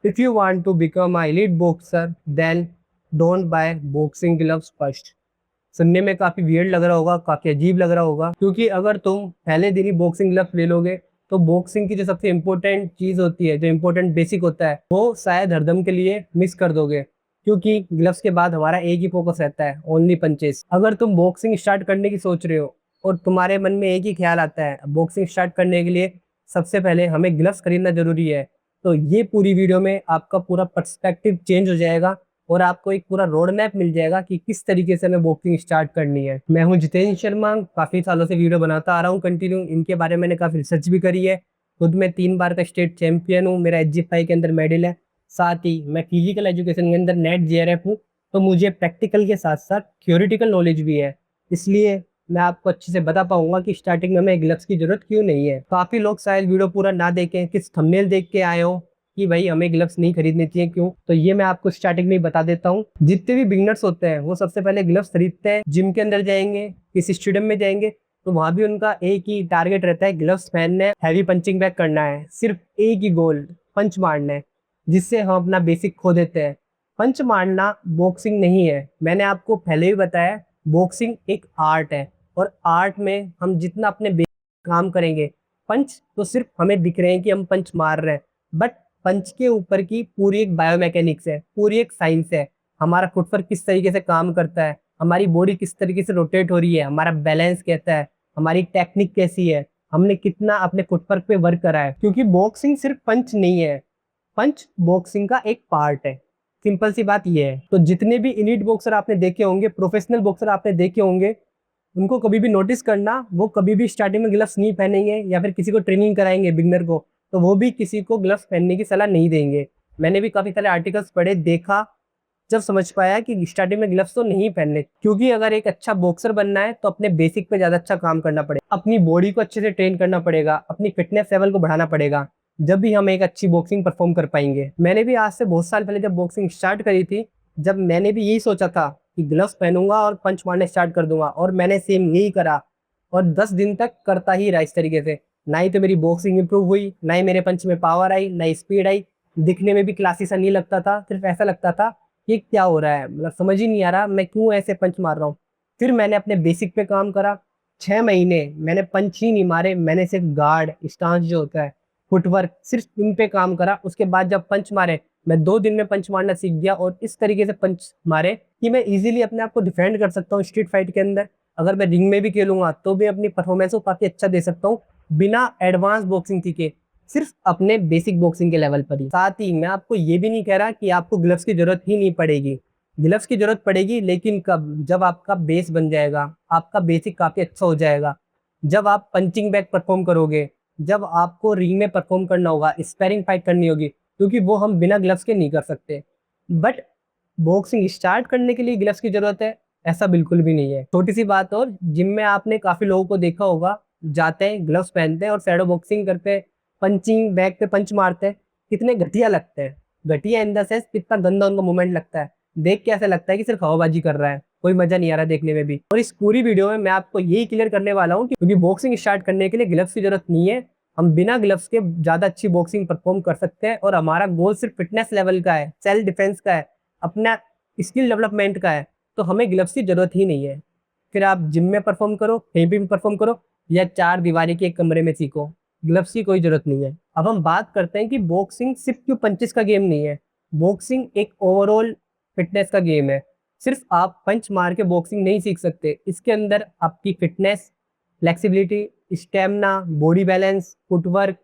If you want to become an elite boxer, then don't buy boxing gloves first. सुनने में काफी weird लग रहा होगा, काफी अजीब लग रहा होगा, क्योंकि अगर तुम पहले दिन ही बॉक्सिंग ग्लव्स ले लोगे तो बॉक्सिंग की जो सबसे इंपॉर्टेंट चीज होती है, जो इंपॉर्टेंट बेसिक होता है, वो शायद हरदम के लिए मिस कर दोगे। क्योंकि ग्लव्स के बाद हमारा एक ही फोकस रहता है, ओनली पंचेस। अगर तुम बॉक्सिंग स्टार्ट करने की सोच रहे हो और तुम्हारे मन में एक ही ख्याल आता है बॉक्सिंग स्टार्ट करने के लिए सबसे पहले हमें ग्लव्स खरीदना जरूरी है, तो ये पूरी वीडियो में आपका पूरा पर्सपेक्टिव चेंज हो जाएगा और आपको एक पूरा रोड मैप मिल जाएगा कि किस तरीके से हमें बॉक्सिंग स्टार्ट करनी है। मैं हूं जितेंद्र शर्मा, काफी सालों से वीडियो बनाता आ रहा हूं कंटिन्यू। इनके बारे में मैंने काफी रिसर्च भी करी है। खुद मैं 3 बार का स्टेट चैंपियन हूँ, मेरा एचजीएफआई के अंदर मेडल है। साथ ही मैं फिजिकल एजुकेशन के अंदर नेट जेआरएफ हूँ, तो मुझे प्रैक्टिकल के साथ साथ थ्योरेटिकल नॉलेज भी है। इसलिए मैं आपको अच्छे से बता पाऊंगा कि स्टार्टिंग में हमें ग्लव्स की जरूरत क्यों नहीं है। काफी लोग शायद वीडियो पूरा ना देखें, किस थंबनेल देख के आए हो कि भाई हमें ग्लव्स नहीं खरीदने चाहिए, क्यों? तो ये मैं आपको स्टार्टिंग में ही बता देता हूँ। जितने भी बिगनर्स होते हैं वो सबसे पहले ग्लव्स खरीदते हैं, जिम के अंदर जाएंगे, किसी स्टेडियम में जाएंगे, तो वहां भी उनका एक ही टारगेट रहता है, ग्लव्स पहनना है, हैवी पंचिंग बैग करना है, सिर्फ एक ही गोल, पंच मारना है, जिससे हम अपना बेसिक खो देते हैं। पंच मारना बॉक्सिंग नहीं है, मैंने आपको पहले भी बताया। बॉक्सिंग एक आर्ट है और आर्ट में हम जितना अपने काम करेंगे, पंच तो सिर्फ हमें दिख रहे हैं कि हम पंच मार रहे हैं, बट पंच के ऊपर की पूरी एक बायोमैकेनिक्स है, पूरी एक साइंस है। हमारा फुटवर्क किस तरीके से काम करता है, हमारी बॉडी किस तरीके से रोटेट हो रही है, हमारा बैलेंस कैसा है, हमारी टेक्निक कैसी है, हमने कितना अपने फुटवर्क पे वर्क करा है। क्योंकि बॉक्सिंग सिर्फ पंच नहीं है, पंच बॉक्सिंग का एक पार्ट है। सिंपल सी बात यह है। तो जितने भी इलीट बॉक्सर आपने देखे होंगे, प्रोफेशनल बॉक्सर आपने देखे होंगे, उनको कभी भी नोटिस करना, वो कभी भी स्टार्टिंग में ग्लव्स नहीं पहनेंगे, या फिर किसी को ट्रेनिंग कराएंगे बिगनर को, तो वो भी किसी को ग्लव्स पहनने की सलाह नहीं देंगे। मैंने भी काफी सारे आर्टिकल्स पढ़े, देखा, जब समझ पाया कि स्टार्टिंग में ग्लव्स तो नहीं पहनने। क्योंकि अगर एक अच्छा बॉक्सर बनना है तो अपने बेसिक पे ज्यादा अच्छा काम करना पड़ेगा, अपनी बॉडी को अच्छे से ट्रेन करना पड़ेगा, अपनी फिटनेस लेवल को बढ़ाना पड़ेगा, जब भी हम एक अच्छी बॉक्सिंग परफॉर्म कर पाएंगे। मैंने भी आज से बहुत साल पहले जब बॉक्सिंग स्टार्ट करी थी, जब मैंने भी यही सोचा था कि ग्लव्स पहनूंगा और पंच मारने स्टार्ट कर दूंगा, और मैंने सेम यही करा और 10 दिन तक करता ही रहा इस तरीके से। ना ही तो मेरी बॉक्सिंग इंप्रूव हुई, ना ही मेरे पंच में पावर आई, ना ही स्पीड आई। दिखने में भी क्लासी सा नहीं लगता था, सिर्फ ऐसा लगता था ये क्या हो रहा है, मतलब समझ ही नहीं आ रहा मैं क्यों ऐसे पंच मार रहा हूँ। फिर मैंने अपने बेसिक पे काम करा। 6 महीने मैंने पंच ही नहीं मारे, मैंने सिर्फ गार्ड, स्टांस जो होता है, फुटवर्क, सिर्फ इन पे काम करा। उसके बाद जब पंच मारे, मैं 2 दिन में पंच मारना सीख गया और इस तरीके से पंच मारे कि मैं इजीली अपने आप को डिफेंड कर सकता हूँ स्ट्रीट फाइट के अंदर। अगर मैं रिंग में भी खेलूंगा तो भी अपनी परफॉर्मेंस को काफी अच्छा दे सकता हूँ, बिना एडवांस बॉक्सिंग सीखे, सिर्फ अपने बेसिक बॉक्सिंग के लेवल पर ही। साथ ही मैं आपको ये भी नहीं कह रहा कि आपको ग्लव्स की जरूरत ही नहीं पड़ेगी। ग्लव्स की जरूरत पड़ेगी, लेकिन कब? जब आपका बेस बन जाएगा, आपका बेसिक काफी अच्छा हो जाएगा, जब आप पंचिंग बैग परफॉर्म करोगे, जब आपको रिंग में परफॉर्म करना होगा, स्पैरिंग फाइट करनी होगी, क्योंकि वो हम बिना ग्लव्स के नहीं कर सकते। बट बॉक्सिंग स्टार्ट करने के लिए ग्लव्स की जरूरत है, ऐसा बिल्कुल भी नहीं है। छोटी सी बात और, जिम में आपने काफी लोगों को देखा होगा, जाते हैं, ग्लव्स पहनते हैं और शैडो बॉक्सिंग करते हैं, पंचिंग बैग पे पंच मारते हैं, कितने घटिया लगते हैं। घटिया इन द सेंस कितना गंदा उनका मूवमेंट लगता है, देख के ऐसा लगता है कि सिर्फ हवाबाजी कर रहा है, कोई मजा नहीं आ रहा देखने में भी। और इस पूरी वीडियो में मैं आपको यही क्लियर करने वाला हूँ, क्योंकि बॉक्सिंग स्टार्ट करने के लिए ग्लव्स की जरूरत नहीं है। हम बिना ग्लव्स के ज्यादा अच्छी बॉक्सिंग परफॉर्म कर सकते हैं, और हमारा गोल सिर्फ फिटनेस लेवल का है, सेल्फ डिफेंस का है, अपना स्किल डेवलपमेंट का है, तो हमें ग्लव्स की जरूरत ही नहीं है। फिर आप जिम में परफॉर्म करो, कहीं भी परफॉर्म करो, या 4 दीवारी के एक कमरे में सीखो, ग्लव्स की कोई जरूरत नहीं है। अब हम बात करते हैं कि बॉक्सिंग सिर्फ क्यों पंचेस का गेम नहीं है। बॉक्सिंग एक ओवरऑल फिटनेस का गेम है। सिर्फ आप पंच मार के बॉक्सिंग नहीं सीख सकते, इसके अंदर आपकी fitness, flexibility, stamina, body balance, footwork,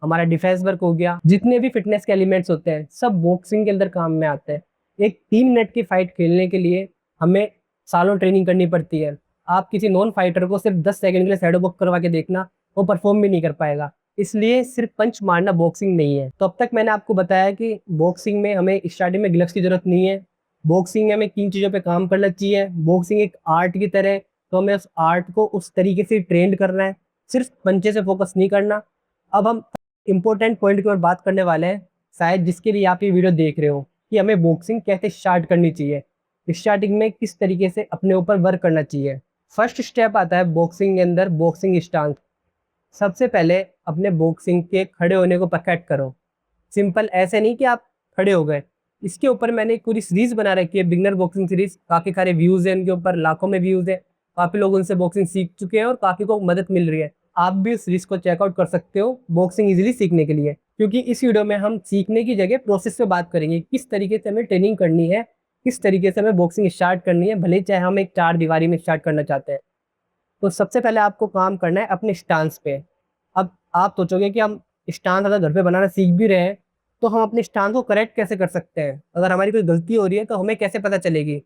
हमारा डिफेंस वर्क हो गया, जितने भी फिटनेस के एलिमेंट्स होते हैं सब बॉक्सिंग के अंदर काम में आते हैं। एक 3 मिनट की फाइट खेलने के लिए हमें सालों ट्रेनिंग करनी पड़ती है। आप किसी नॉन फाइटर को सिर्फ 10 सेकंड के लिए शैडो बॉक्स करवा के देखना, वो परफॉर्म भी नहीं कर पाएगा। इसलिए सिर्फ पंच मारना बॉक्सिंग नहीं है। तो अब तक मैंने आपको बताया कि बॉक्सिंग में हमें स्टार्टिंग में ग्लव्स की जरूरत नहीं है। बॉक्सिंग में हमें किन चीज़ों पे काम करना चाहिए, बॉक्सिंग एक आर्ट की तरह, तो हमें उस आर्ट को उस तरीके से ट्रेंड करना है, सिर्फ पंचे से फोकस नहीं करना। अब हम इंपॉर्टेंट पॉइंट की ओर बात करने वाले हैं, शायद जिसके लिए आप ये वीडियो देख रहे हो, कि हमें बॉक्सिंग कैसे स्टार्ट करनी चाहिए, स्टार्टिंग में किस तरीके से अपने ऊपर वर्क करना चाहिए। फर्स्ट स्टेप आता है बॉक्सिंग के अंदर, बॉक्सिंग स्टांस। सबसे पहले अपने बॉक्सिंग के खड़े होने को परफेक्ट करो। सिंपल ऐसे नहीं कि आप खड़े हो गए। इसके ऊपर मैंने एक पूरी सीरीज बना रखी है, बिगनर बॉक्सिंग सीरीज। काफी सारे व्यूज है इनके ऊपर, लाखों में व्यूज है। काफी लोग उनसे बॉक्सिंग सीख चुके हैं और काफी को मदद मिल रही है। आप भी उस सीरीज को चेकआउट कर सकते हो बॉक्सिंग इजीली सीखने के लिए, क्योंकि इस वीडियो में हम सीखने की जगह प्रोसेस पे बात करेंगे, किस तरीके से हमें ट्रेनिंग करनी है, किस तरीके से हमें बॉक्सिंग स्टार्ट करनी है, भले चाहे हम एक चार दीवारी में स्टार्ट करना चाहते हैं। तो सबसे पहले आपको काम करना है अपने स्टांस पे। अब आप सोचोगे कि हम स्टांस अगर घर पे बनाना सीख भी रहे हैं तो हम अपने स्टांस को करेक्ट कैसे कर सकते हैं, अगर हमारी कोई गलती हो रही है तो हमें कैसे पता चलेगी।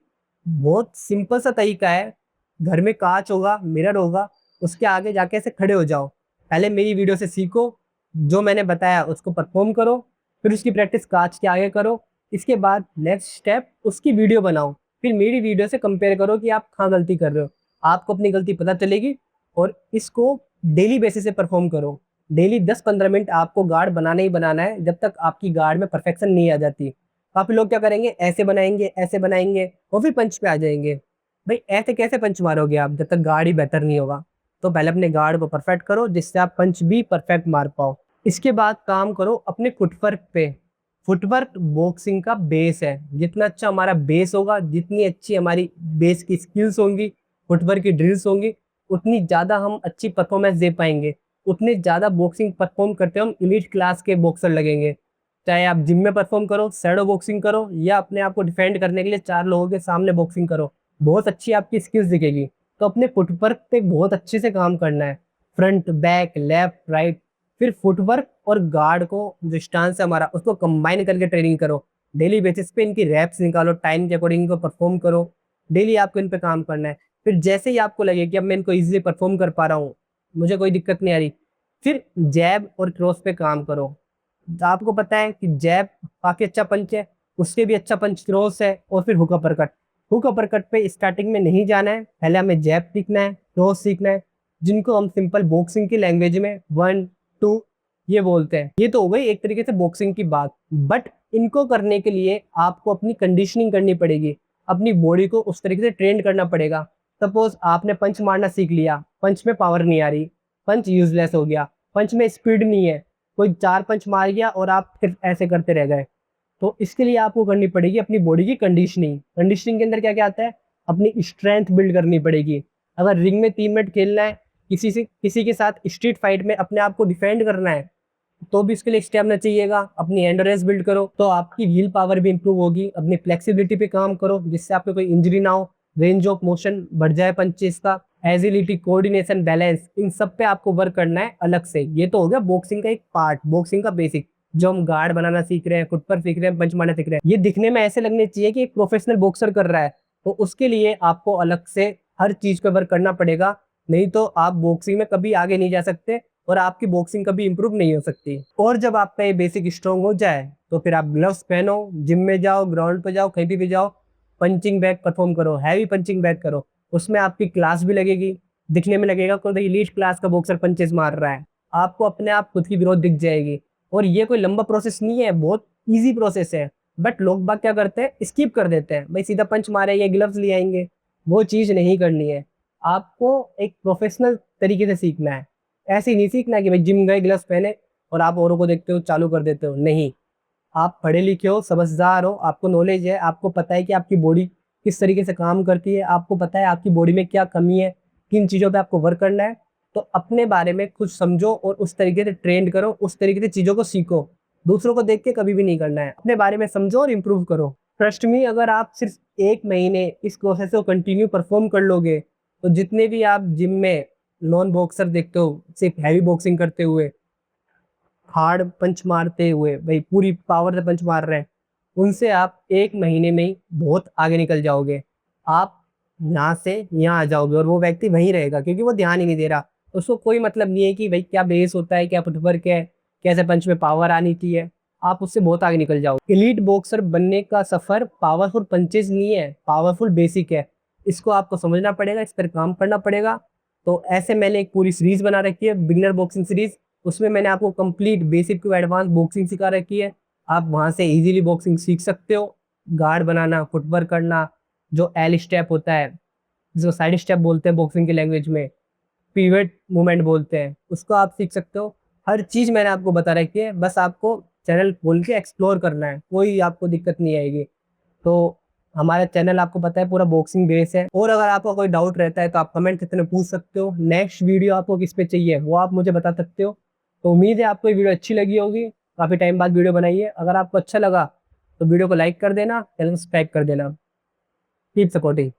बहुत सिंपल सा तरीका है। घर में कांच होगा, मिरर होगा, उसके आगे जाके ऐसे खड़े हो जाओ। पहले मेरी वीडियो से सीखो, जो मैंने बताया उसको परफॉर्म करो, फिर उसकी प्रैक्टिस कांच के आगे करो। इसके बाद नेक्स्ट स्टेप उसकी वीडियो बनाओ, फिर मेरी वीडियो से कंपेयर करो कि आप कहाँ गलती कर रहे हो। आपको अपनी गलती पता चलेगी और इसको डेली बेसिस से परफॉर्म करो। डेली 10-15 मिनट आपको गार्ड बनाना ही बनाना है, जब तक आपकी गार्ड में परफेक्शन नहीं आ जाती। काफी लोग क्या करेंगे, ऐसे बनाएंगे और फिर पंच पे आ जाएंगे। भाई ऐसे कैसे पंच मारोगे आप जब तक गार्ड ही बेहतर नहीं होगा। तो पहले अपने गार्ड को परफेक्ट करो जिससे आप पंच भी परफेक्ट मार पाओ। इसके बाद काम करो अपने फुटवर्क पे। फुटवर्क बॉक्सिंग का बेस है। जितना अच्छा हमारा बेस होगा, जितनी अच्छी हमारी बेस की स्किल्स होंगी, फुटवर्क की ड्रिल्स होंगी, उतनी ज़्यादा हम अच्छी परफॉर्मेंस दे पाएंगे। उतने ज़्यादा बॉक्सिंग परफॉर्म करते हम इलीट क्लास के बॉक्सर लगेंगे। चाहे आप जिम में परफॉर्म करो, शैडो बॉक्सिंग करो, या अपने आप को डिफेंड करने के लिए चार लोगों के सामने बॉक्सिंग करो, बहुत अच्छी आपकी स्किल्स दिखेगी। तो अपने फुटवर्क पे बहुत अच्छे से काम करना है। Front, back, left, right. फिर फुटवर्क और गार्ड को जो स्टांस है हमारा, उसको कंबाइन करके ट्रेनिंग करो। डेली बेसिस पे इनकी रैप्स निकालो, टाइम के अकॉर्डिंग इनको परफॉर्म करो। डेली आपको इन पे काम करना है। फिर जैसे ही आपको लगे कि अब मैं इनको इजीली परफॉर्म कर पा रहा हूँ, मुझे कोई दिक्कत नहीं आ रही, फिर जैब और क्रॉस पे काम करो। आपको पता है कि जैब काफी अच्छा पंच है, उससे भी अच्छा पंच क्रॉस है, और फिर हुक अपरकट। हुक अपरकट पे स्टार्टिंग में नहीं जाना है, पहले हमें जैब सीखना है, क्रॉस सीखना है, जिनको हम सिंपल बॉक्सिंग की लैंग्वेज में 1, 2 ये बोलते हैं। ये तो हो गई एक तरीके से बॉक्सिंग की बात। बट इनको करने के लिए आपको अपनी कंडीशनिंग करनी पड़ेगी, अपनी बॉडी को उस तरीके से ट्रेन करना पड़ेगा। सपोज आपने पंच मारना सीख लिया, पंच में पावर नहीं आ रही, पंच यूजलेस हो गया, पंच में स्पीड नहीं है, कोई 4 पंच मार गया और आप फिर ऐसे करते रह गए। तो इसके लिए आपको करनी पड़ेगी अपनी बॉडी की कंडीशनिंग। कंडीशनिंग के अंदर क्या क्या आता है, अपनी स्ट्रेंथ बिल्ड करनी पड़ेगी। अगर रिंग में 3 मिनट खेलना है, किसी के साथ स्ट्रीट फाइट में अपने आप को डिफेंड करना है, तो भी इसके लिए स्टेमिना चाहिएगा। अपनी एंडोरेंस बिल्ड करो तो आपकी व्हील पावर भी इंप्रूव होगी। अपनी फ्लेक्सिबिलिटी पे काम करो जिससे आपको कोई इंजरी ना हो, रेंज ऑफ मोशन बढ़ जाए पंचेस का, एजिलिटी, कोऑर्डिनेशन, बैलेंस, इन सब पे आपको वर्क करना है अलग से। ये तो हो गया बॉक्सिंग का एक पार्ट, बॉक्सिंग का बेसिक, जो हम गार्ड बनाना सीख रहे हैं, फुट पर सीख रहे हैं, पंच मारना सीख रहे हैं। ये दिखने में ऐसे लगने चाहिए कि एक प्रोफेशनल बॉक्सर कर रहा है, तो उसके लिए आपको अलग से हर चीज पे वर्क करना पड़ेगा। नहीं तो आप बॉक्सिंग में कभी आगे नहीं जा सकते और आपकी बॉक्सिंग कभी इंप्रूव नहीं हो सकती। और जब आपका ये बेसिक स्ट्रॉन्ग हो जाए तो फिर आप ग्लव्स पहनो, जिम में जाओ, ग्राउंड पे जाओ, कहीं भी जाओ, पंचिंग बैग परफॉर्म करो, हैवी पंचिंग बैग करो। उसमें आपकी क्लास भी लगेगी, दिखने में लगेगा कोई एलीट क्लास का बॉक्सर पंचेस मार रहा है। आपको अपने आप खुद की ग्रोथ दिख जाएगी। और ये कोई लंबा प्रोसेस नहीं है, बहुत ईजी प्रोसेस है। बट लोग बाग क्या करते हैं, स्किप कर देते हैं। भाई सीधा पंच मारेंगे, ग्लव्स ले आएंगे, वो चीज नहीं करनी है। आपको एक प्रोफेशनल तरीके से सीखना है। ऐसे ही नहीं सीखना कि भाई जिम गए, ग्लव्स पहने और आप औरों को देखते हो चालू कर देते हो। नहीं, आप पढ़े लिखे हो, समझदार हो, आपको नॉलेज है, आपको पता है कि आपकी बॉडी किस तरीके से काम करती है, आपको पता है आपकी बॉडी में क्या कमी है, किन चीज़ों पे आपको वर्क करना है। तो अपने बारे में कुछ समझो और उस तरीके से ट्रेंड करो, उस तरीके से चीज़ों को सीखो। दूसरों को देख के कभी भी नहीं करना है, अपने बारे में समझो और इम्प्रूव करो। ट्रस्ट मी, अगर आप सिर्फ 1 महीने इस प्रोसेस को कंटिन्यू परफॉर्म कर लोगे तो जितने भी आप जिम में नॉन बॉक्सर देखते हो सिर्फ हैवी बॉक्सिंग करते हुए, हार्ड पंच मारते हुए, भाई पूरी पावर से पंच मार रहे हैं, उनसे आप 1 महीने में ही बहुत आगे निकल जाओगे। आप यहाँ से यहाँ आ जाओगे और वो व्यक्ति वहीं रहेगा क्योंकि वो ध्यान ही नहीं दे रहा। उसको कोई मतलब नहीं है कि भाई क्या बेस होता है, क्या फुटवर्क है, कैसे पंच में पावर आनी चाहिए। आप उससे बहुत आगे निकल जाओगे। एलीट बॉक्सर बनने का सफर पावरफुल पंचेज नहीं है, पावरफुल बेसिक है। इसको आपको समझना पड़ेगा, इस पर काम करना पड़ेगा। तो ऐसे मैंने एक पूरी सीरीज बना रखी है, बिगिनर बॉक्सिंग सीरीज। उसमें मैंने आपको complete basic to advance boxing सिखा रखी है। आप वहां से इजीली बॉक्सिंग सीख सकते हो। गार्ड बनाना, फुटवर्क करना, जो एल स्टेप होता है, जो साइड स्टेप बोलते हैं बॉक्सिंग की लैंग्वेज में, पिवट मूवमेंट बोलते हैं, उसको आप सीख सकते हो। हर चीज मैंने आपको बता रखी है, बस आपको चैनल खोल के एक्सप्लोर करना है, कोई आपको दिक्कत नहीं आएगी। तो हमारा चैनल आपको पता है पूरा बॉक्सिंग बेस है। और अगर आपको कोई डाउट रहता है तो आप कमेंट सेक्शन में पूछ सकते हो। नेक्स्ट वीडियो आपको किस पे चाहिए वो आप मुझे बता सकते हो। तो उम्मीद है आपको ये वीडियो अच्छी लगी होगी। काफ़ी टाइम बाद वीडियो बनाई है। अगर आपको अच्छा लगा तो वीडियो को लाइक कर देना, चैनल को सब्सक्राइब कर देना। Keep supporting.